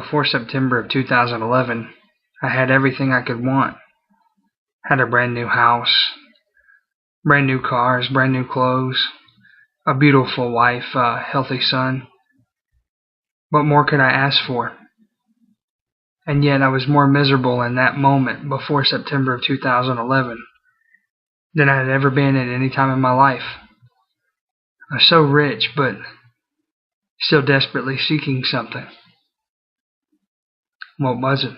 before September of 2011, I had everything I could want. Had a brand new house, brand new cars, brand new clothes, a beautiful wife, a healthy son. What more could I ask for? And yet I was more miserable in that moment before September of 2011 than I had ever been at any time in my life. I was so rich, but still desperately seeking something. What was it?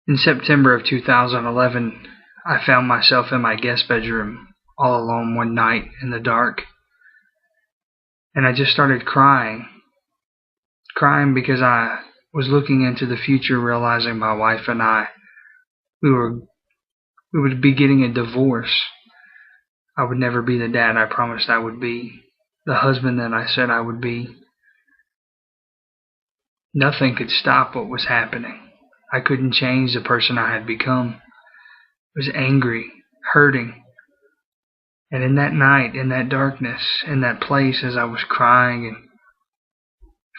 In September of 2011, I found myself in my guest bedroom all alone one night in the dark, and I just started crying because I was looking into the future, realizing my wife and I, we would be getting a divorce. I would never be the dad I promised I would be, the husband that I said I would be. Nothing could stop what was happening. I couldn't change the person I had become. I was angry, hurting. And in that night, in that darkness, in that place, as I was crying and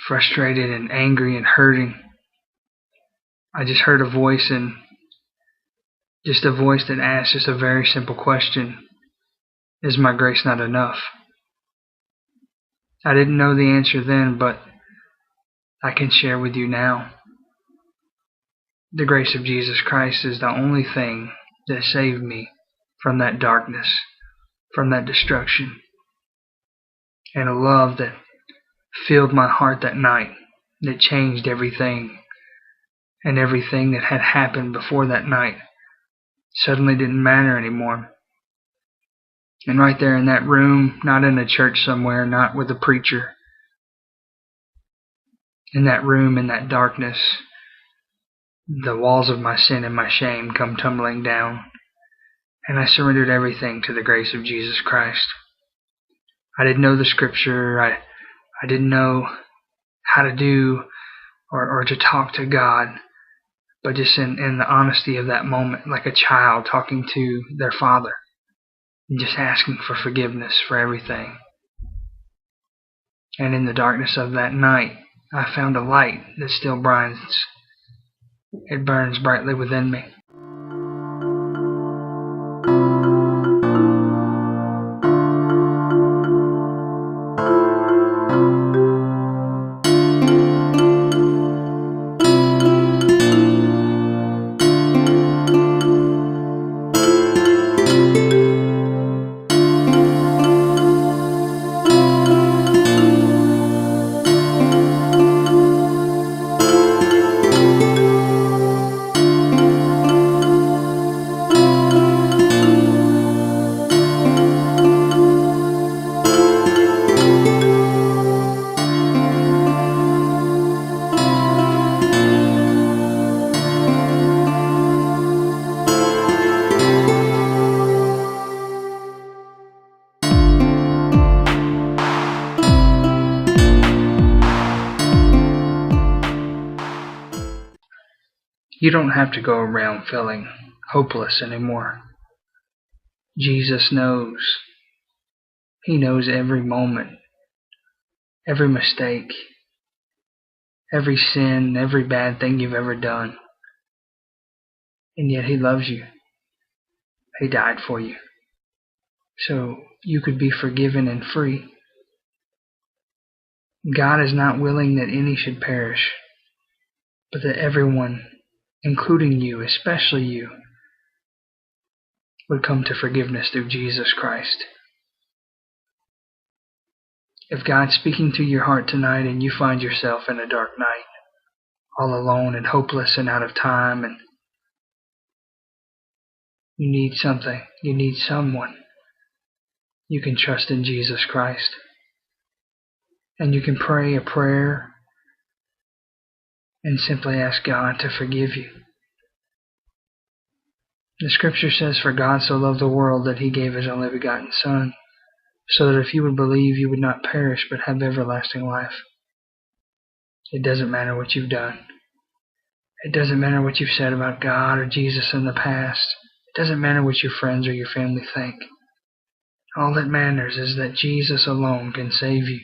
frustrated and angry and hurting, I just heard a voice, and just a voice that asked just a very simple question: is my grace not enough? I didn't know the answer then, but I can share with you now. The grace of Jesus Christ is the only thing that saved me from that darkness, from that destruction, and a love that filled my heart that night, that changed everything, and everything that had happened before that night suddenly didn't matter anymore. And right there in that room, not in a church somewhere, not with a preacher, in that room, in that darkness, the walls of my sin and my shame come tumbling down, and I surrendered everything to the grace of Jesus Christ. I didn't know the scripture. I didn't know how to do or to talk to God, but just in the honesty of that moment, like a child talking to their father, and just asking for forgiveness for everything. And in the darkness of that night, I found a light that still burns. It burns brightly within me. You don't have to go around feeling hopeless anymore. Jesus knows. He knows every moment, every mistake, every sin, every bad thing you've ever done. And yet He loves you. He died for you, so you could be forgiven and free. God is not willing that any should perish, but that everyone, including you, especially you, would come to forgiveness through Jesus Christ. If God's speaking to your heart tonight and you find yourself in a dark night, all alone and hopeless and out of time, and you need something, you need someone, you can trust in Jesus Christ. And you can pray a prayer and simply ask God to forgive you. The scripture says, "For God so loved the world that He gave His only begotten Son, so that if you would believe, you would not perish but have everlasting life. It doesn't matter what you've done. It doesn't matter what you've said about God or Jesus in the past. It doesn't matter what your friends or your family think. All that matters is that Jesus alone can save you.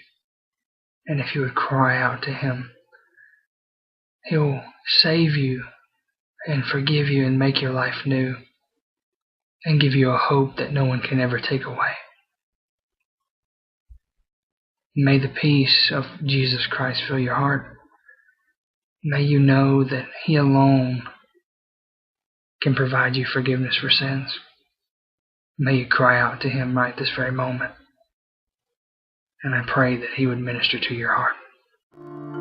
And if you would cry out to Him, He'll save you and forgive you and make your life new and give you a hope that no one can ever take away. May the peace of Jesus Christ fill your heart. May you know that He alone can provide you forgiveness for sins. May you cry out to Him right this very moment. And I pray that He would minister to your heart.